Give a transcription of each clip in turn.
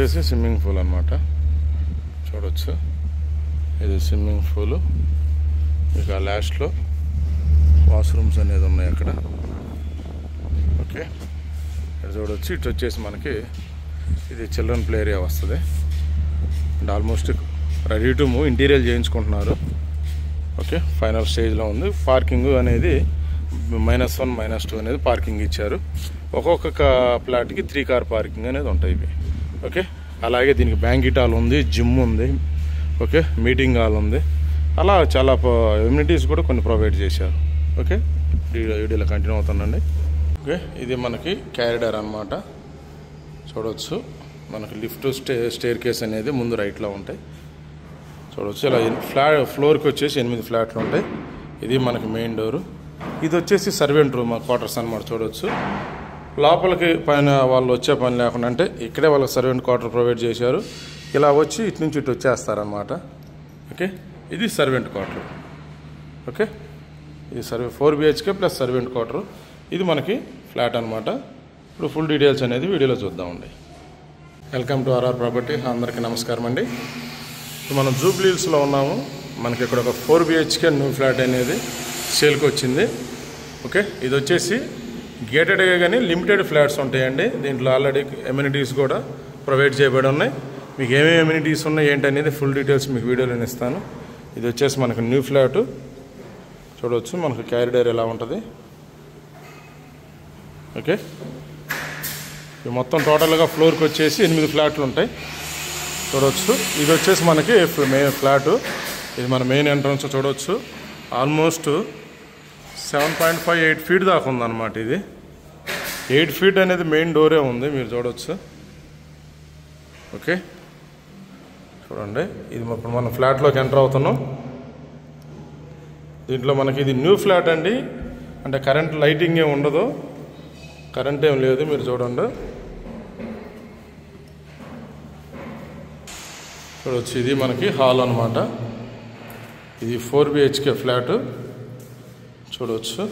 వచ్చేసి swimming pool అన్నమాట. చూడవచ్చు, ఇది స్విమ్మింగ్ పూల్. మీకు ఆ లాస్ట్లో వాష్రూమ్స్ అనేది ఉన్నాయి అక్కడ. ఓకే, ఇక్కడ చూడవచ్చు. ఇటు వచ్చేసి మనకి ఇది చిల్డ్రన్ ప్లే ఏరియా వస్తుంది. And almost ready to move, interior చేయించుకుంటున్నారు. ఓకే, ఫైనల్ స్టేజ్లో ఉంది. పార్కింగ్ అనేది -1, -2 అనేది పార్కింగ్ ఇచ్చారు. ఒక్కొక్క ప్లాట్కి 3 కార్ పార్కింగ్ అనేది ఉంటాయి ఇవి. ఓకే, అలాగే దీనికి బ్యాంకెట్ హాల్ ఉంది, జిమ్ ఉంది, ఓకే, మీటింగ్ హాల్ ఉంది. అలా చాలా ఎమ్యూనిటీస్ కూడా కొన్ని ప్రొవైడ్ చేశారు. ఓకే, వీడియోలో కంటిన్యూ అవుతుందండి. ఓకే, ఇది మనకి క్యారిడార్ అన్నమాట. చూడవచ్చు, మనకి లిఫ్ట్ స్టేర్ కేస్ అనేది ముందు రైట్లో ఉంటాయి. చూడవచ్చు, ఇలా ఫ్లోర్కి వచ్చేసి 8 ఫ్లాట్లు ఉంటాయి. ఇది మనకి మెయిన్ డోరు. ఇది వచ్చేసి సర్వెంట్ రూమ్ క్వార్టర్స్ అన్నమాట. చూడవచ్చు, లోపలికి పైన వాళ్ళు వచ్చే పని లేకుండా అంటే ఇక్కడే వాళ్ళకి సర్వెంట్ క్వార్టర్ ప్రొవైడ్ చేశారు. ఇలా వచ్చి ఇటు నుంచి ఇటు వచ్చేస్తారనమాట. ఓకే, ఇది సర్వెంట్ క్వార్టర్. ఓకే, ఇది 4 BHK ప్లస్ సర్వెంట్ క్వార్టర్. ఇది మనకి ఫ్లాట్ అనమాట. ఇప్పుడు ఫుల్ డీటెయిల్స్ అనేది వీడియోలో చూద్దామండి. Welcome to RR property. అందరికీ నమస్కారం అండి. ఇప్పుడు మనం జూబ్లీ హిల్స్లో ఉన్నాము. మనకి ఇక్కడ ఒక 4 BHK న్యూ ఫ్లాట్ అనేది సేల్కి వచ్చింది. ఓకే, ఇది వచ్చేసి గేటెడ్గా కానీ లిమిటెడ్ ఫ్లాట్స్ ఉంటాయండి. దీంట్లో ఆల్రెడీ ఎమ్యూనిటీస్ కూడా ప్రొవైడ్ చేయబడి ఉన్నాయి. మీకు ఏమేమి ఎమ్యూనిటీస్ ఉన్నాయి ఏంటి అనేది ఫుల్ డీటెయిల్స్ మీకు వీడియోలో ఇస్తాను. ఇది వచ్చేసి మనకు న్యూ ఫ్లాట్. చూడవచ్చు, మనకు క్యారిడార్ ఎలా ఉంటుంది. ఓకే, ఇది మొత్తం టోటల్గా ఫ్లోర్కి వచ్చేసి 8 ఫ్లాట్లు ఉంటాయి. చూడవచ్చు, ఇది వచ్చేసి మనకి మెయిన్ ఫ్లాటు. ఇది మన మెయిన్ ఎంట్రన్స్. చూడవచ్చు, ఆల్మోస్ట్ 7.58 ఫీట్ దాకా ఉందన్నమాట. ఇది 8 ఫీట్ అనేది మెయిన్ డోరే ఉంది, మీరు చూడవచ్చు. ఓకే, చూడండి, ఇది ఇప్పుడు మనం ఫ్లాట్లోకి ఎంటర్ అవుతున్నాం. దీంట్లో మనకి ఇది న్యూ ఫ్లాట్ అండి. అంటే కరెంట్ లైటింగ్ ఏమి ఉండదు, కరెంట్ ఏం లేదు. మీరు చూడండి, చూడవచ్చు, ఇది మనకి హాల్ అనమాట. ఇది 4 BHK ఫ్లాటు. చూడవచ్చు,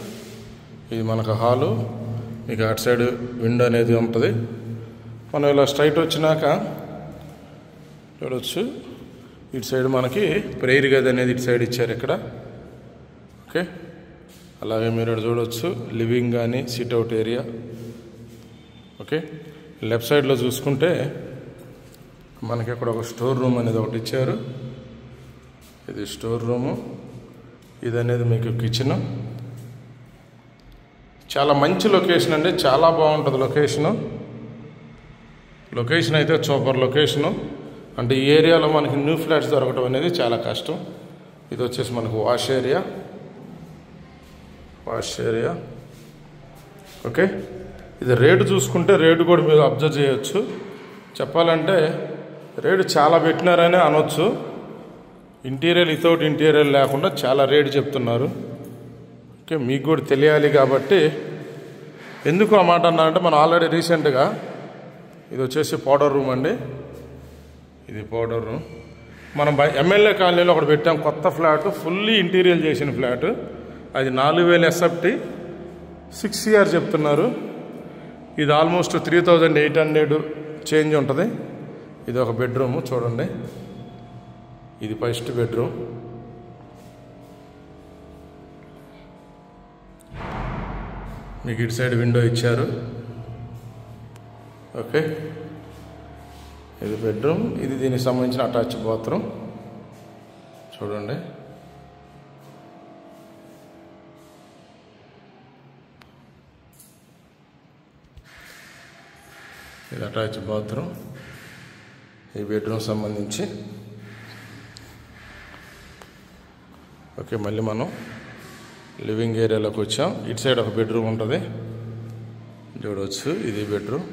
ఇది మనకు హాలు. మీకు అటు సైడ్ విండో అనేది ఉంటుంది. మనం ఇలా స్ట్రైట్ వచ్చినాక చూడవచ్చు, ఇటు సైడ్ మనకి ప్రేయర్ గది అనేది ఇటు సైడ్ ఇచ్చారు ఇక్కడ. ఓకే, అలాగే మీరు ఇక్కడ చూడవచ్చు లివింగ్ కానీ సిట్అవుట్ ఏరియా. ఓకే, లెఫ్ట్ సైడ్లో చూసుకుంటే మనకి ఇక్కడ ఒక స్టోర్ రూమ్ అనేది ఒకటి ఇచ్చారు. ఇది స్టోర్ రూము. ఇది అనేది మీకు కిచెన్. చాలా మంచి లొకేషన్ అండి, చాలా బాగుంటుంది లొకేషను. లొకేషన్ అయితే సూపర్ లొకేషను. అంటే ఈ ఏరియాలో మనకి న్యూ ఫ్లాట్స్ దొరకడం అనేది చాలా కష్టం. ఇది వచ్చేసి మనకు వాష్ ఏరియా. ఓకే, ఇది రేటు చూసుకుంటే రేటు కూడా మీరు అబ్జర్వ్ చేయొచ్చు. చెప్పాలంటే రేటు చాలా పెట్టినారనే అనొచ్చు. ఇంటీరియర్ వితౌట్ ఇంటీరియర్ లేకుండా చాలా రేటు చెప్తున్నారు. ఓకే, మీకు కూడా తెలియాలి కాబట్టి ఎందుకు ఆ మాట అన్నారంటే మనం ఆల్రెడీ రీసెంట్గా ఇది వచ్చేసి పౌడర్ రూమ్ అండి. ఇది పౌడర్ రూమ్. మనం ఎమ్మెల్యే కాలనీలో ఒకటి పెట్టాం కొత్త ఫ్లాట్, ఫుల్లీ ఇంటీరియర్ చేసిన ఫ్లాట్. అది 4000 SFT, 6 CR చెప్తున్నారు. ఇది ఆల్మోస్ట్ 3800 చేంజ్ ఉంటుంది. ఇది ఒక బెడ్రూము. చూడండి, ఇది ఫస్ట్ బెడ్రూమ్. మీకు ఇటు సైడ్ విండో ఇచ్చారు. ఓకే, ఇది బెడ్రూమ్. ఇది దీనికి సంబంధించిన అటాచ్ బాత్రూమ్. చూడండి, ఇది అటాచ్ బాత్రూమ్. ఈ బెడ్రూమ్ సంబంధించి. ఓకే, మళ్ళీ మనం లివింగ్ ఏరియాలోకి వచ్చాం. ఇటు సైడ్ ఒక బెడ్రూమ్ ఉంటుంది, చూడవచ్చు. ఇది బెడ్రూమ్.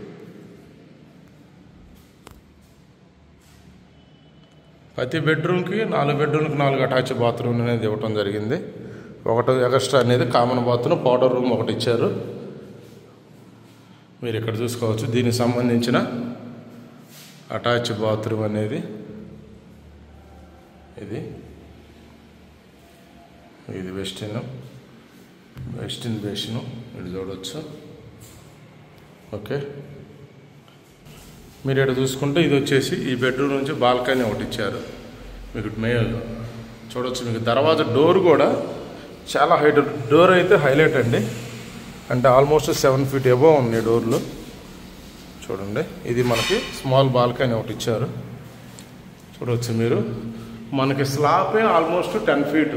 ప్రతి బెడ్రూమ్కి 4 బెడ్రూమ్కి 4 అటాచ్ బాత్రూమ్ అనేది ఇవ్వటం జరిగింది. ఒకటి ఎక్స్ట్రా అనేది కామన్ బాత్రూమ్. పౌడర్ రూమ్ ఒకటి ఇచ్చారు, మీరు ఇక్కడ చూసుకోవచ్చు. దీనికి సంబంధించిన అటాచ్ బాత్రూమ్ అనేది ఇది వెస్టిన్ బేసిన్. ఇది చూడవచ్చు. ఓకే, మీరు ఇక్కడ చూసుకుంటే ఇది వచ్చేసి ఈ బెడ్రూమ్ నుంచి బాల్కనీ ఒకటి ఇచ్చారు మీకు మేల్ చూడవచ్చు. మీకు దర్వాజా డోర్ కూడా చాలా హైట్, డోర్ అయితే హైలైట్ అండి, అంటే ఆల్మోస్ట్ 7 feet అబోవ్ ఉన్నాయి డోర్లు. చూడండి ఇది మనకి స్మాల్ బాల్కనీ ఒకటి ఇచ్చారు చూడవచ్చు మీరు. మనకి స్లాబే ఆల్మోస్ట్ 10 feet,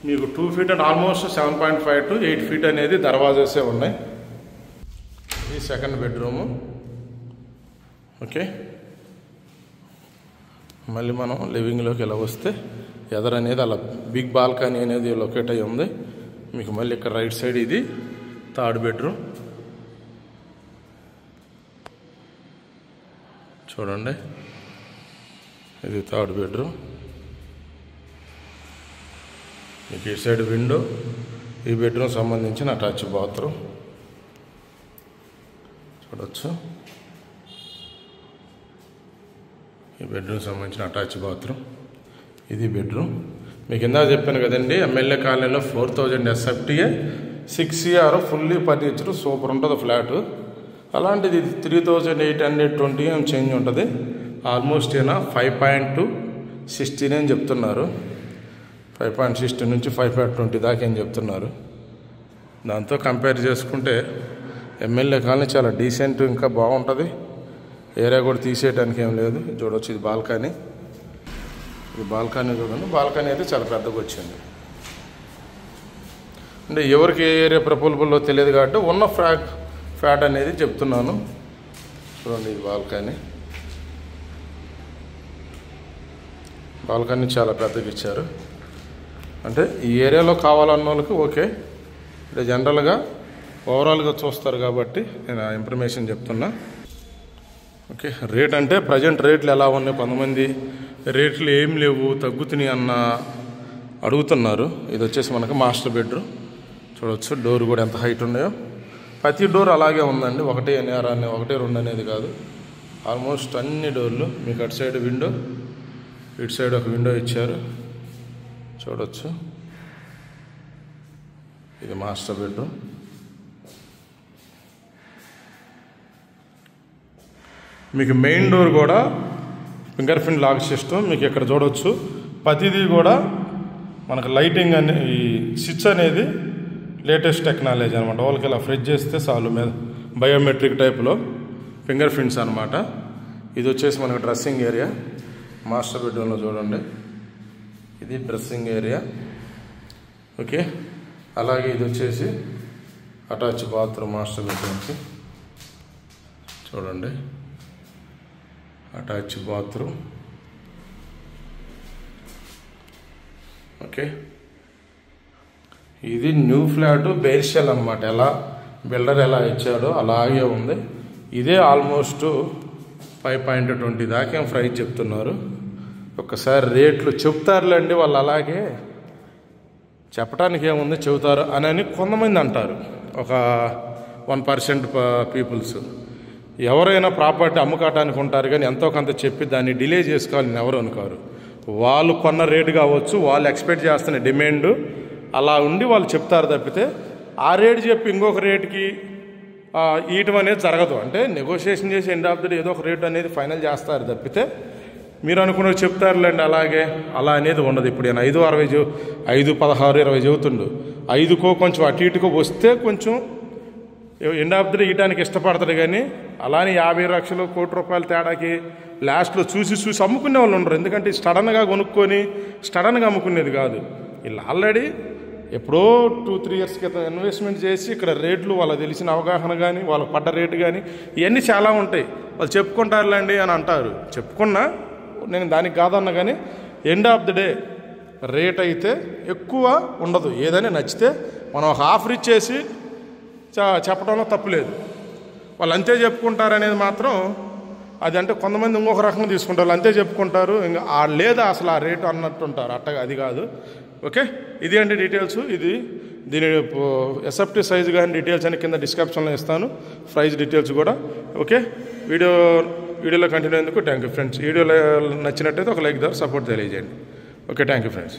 మీకు 2 feet and almost 7.5 to 8 feet అనేది దర్వాజాసే ఉన్నాయి. ఇది సెకండ్ బెడ్రూము. ఓకే, మళ్ళీ మనం లివింగ్లోకి ఇలా వస్తే ఎదర్ అనేది అలా బిగ్ బాల్కనీ అనేది లొకేట్ అయ్యి ఉంది మీకు. మళ్ళీ ఇక్కడ రైట్ సైడ్ ఇది థర్డ్ బెడ్రూమ్ చూడండి, ఇది థర్డ్ బెడ్రూమ్. మీకు ఈ సైడ్ విండో, ఈ బెడ్రూమ్ సంబంధించిన అటాచ్ బాత్రూమ్ చూడవచ్చు. ఈ బెడ్రూమ్ సంబంధించిన అటాచ్ బాత్రూమ్, ఇది బెడ్రూమ్. మీకు ఇందాక చెప్పాను కదండి, ఎమ్మెల్యే కాలనీలో 4000 SFTA 6 CR fully furniture super ఉంటుంది ఫ్లాట్. అలాంటిది 3820 ఏం చేంజ్ ఉంటుంది. ఆల్మోస్ట్ ఏనా 5.216 అని చెప్తున్నారు. 5.16 నుంచి 5.20 దాకా ఏం చెప్తున్నారు. దాంతో కంపేర్ చేసుకుంటే ఎమ్మెల్యే కాలనీ చాలా డీసెంట్, ఇంకా బాగుంటుంది. ఏరియా కూడా తీసేయడానికి ఏం లేదు. చూడవచ్చు ఇది బాల్కనీ, ఈ బాల్కనీ చూడండి. బాల్కనీ అయితే చాలా పెద్దగా వచ్చింది. అంటే ఎవరికి ఏ ఏరియా ప్రపోజబుల్లో తెలియదు కాబట్టి ఉన్న ఫ్లాట్ అనేది చెప్తున్నాను. చూడండి ఇది బాల్కనీ, బాల్కనీ చాలా పెద్దగా ఇచ్చారు. అంటే ఈ ఏరియాలో కావాలన్న వాళ్ళకి ఓకే, అంటే జనరల్గా ఓవరాల్గా చూస్తారు కాబట్టి నేను ఆ ఇన్ఫర్మేషన్ చెప్తున్నా. ఓకే, రేట్ అంటే ప్రజెంట్ రేట్లు ఎలా ఉన్నాయి, కొంతమంది రేట్లు ఏం లేవు తగ్గుతున్నాయి అన్న అడుగుతున్నారు. ఇది వచ్చేసి మనకు మాస్టర్ బెడ్రూమ్ చూడవచ్చు. డోర్ కూడా ఎంత హైట్ ఉన్నాయో, ప్రతి డోర్ అలాగే ఉందండి. 1 1 2 అనేది కాదు, ఆల్మోస్ట్ అన్ని డోర్లు. మీకు అటు సైడ్ విండో, ఇటు సైడ్ ఒక విండో ఇచ్చారు చూడవచ్చు. ఇది మాస్టర్ బెడ్రూమ్. మీకు మెయిన్ డోర్ కూడా ఫింగర్ ప్రింట్ లాక్ సిస్టమ్. మీకు ఇక్కడ చూడవచ్చు ప్రతిదీ కూడా మనకు లైటింగ్ అనే ఈ స్విచ్ అనేది లేటెస్ట్ టెక్నాలజీ అనమాట. వాళ్ళకి ఇలా ఫ్రెష్ చేస్తే చాలు మీద బయోమెట్రిక్ టైప్లో ఫింగర్ ప్రింట్స్ అనమాట. ఇది వచ్చేసి మనకు డ్రెస్సింగ్ ఏరియా మాస్టర్ బెడ్రూమ్లో చూడండి. ఇది డ్రెస్సింగ్ ఏరియా. ఓకే, అలాగే ఇది వచ్చేసి అటాచ్ బాత్రూమ్ మాస్టర్ బెడ్రూమ్కి చూడండి. Attach bathroom. ఓకే, ఇది న్యూ ఫ్లాట్ బేర్షెల్ అనమాట. ఎలా బిల్డర్ ఎలా ఇచ్చాడో అలాగే ఉంది. ఇదే ఆల్మోస్ట్ 5.20 దాకా ప్రైస్ చెప్తున్నారు. ఒక్కసారి రేట్లు చెప్తారులేండి వాళ్ళు, అలాగే చెప్పడానికి ఏముంది చెబుతారు అని కొంతమంది అంటారు. ఒక 1% పీపుల్స్. ఎవరైనా ప్రాపర్టీ అమ్ముకోవటానికి ఉంటారు కానీ ఎంతో కొంత చెప్పి దాన్ని డిలే చేసుకోవాలని ఎవరు అనుకోరు. వాళ్ళు కొన్న రేటు కావచ్చు, వాళ్ళు ఎక్స్పెక్ట్ చేస్తున్న డిమాండ్ అలా ఉండి వాళ్ళు చెప్తారు తప్పితే ఆ రేటు చెప్పి ఇంకొక రేటుకి ఇయటం అనేది జరగదు. అంటే నెగోషియేషన్ చేసి ఎండ్ ఆఫ్ ది డే ఏదో ఒక రేటు అనేది ఫైనల్ చేస్తారు తప్పితే మీరు అనుకున్నది చెప్తారులేండి అలాగే అలా అనేది ఉండదు. ఇప్పుడు నేను 5, 60, 5, 16, 20 చెబుతుండు. 5కో కొంచెం అటు ఇటుకో వస్తే కొంచెం ఎండ్ ఆఫ్ ది డే ఇయటానికి ఇష్టపడతాడు. కానీ అలానే 50 లక్షలు, ₹1,00,00,000 తేడాకి లాస్ట్లో చూసి అమ్ముకునే వాళ్ళు ఉండరు. ఎందుకంటే సడన్గా కొనుక్కొని సడన్గా అమ్ముకునేది కాదు. వీళ్ళు ఆల్రెడీ ఎప్పుడో 2-3 years క్రితం ఇన్వెస్ట్మెంట్ చేసి ఇక్కడ రేట్లు వాళ్ళకి తెలిసిన అవగాహన కానీ వాళ్ళకి పడ్డ రేటు కానీ ఇవన్నీ చాలా ఉంటాయి. వాళ్ళు చెప్పుకుంటారులేండి అని అంటారు. చెప్పుకున్నా నేను దానికి కాదన్నా కానీ end of the day rate అయితే ఎక్కువ ఉండదు. ఏదైనా నచ్చితే మనం ఒక ఆఫర్ ఇచ్చేసి చెప్పడంలో తప్పులేదు. వాళ్ళు అంతే చెప్పుకుంటారనేది మాత్రం అది అంటే కొంతమంది ఇంకొక రకంగా తీసుకుంటారు. వాళ్ళు అంతే చెప్పుకుంటారు, ఇంకా లేదా అసలు ఆ రేటు అన్నట్టుంటారు. అట్టగా అది కాదు. ఓకే, ఇది అంటే డీటెయిల్స్. ఇది దీని ఎస్ఎఫ్టీ సైజు కానీ డీటెయిల్స్ అని కింద డిస్క్రిప్షన్లో ఇస్తాను, ప్రైస్ డీటెయిల్స్ కూడా. ఓకే, వీడియోలో కంటిన్యూ అయ్యేందుకు థ్యాంక్ యూ ఫ్రెండ్స్. వీడియోలో నచ్చినట్టయితే ఒక లైక్ ద్వారా సపోర్ట్ తెలియజేయండి. Okay, thank you friends.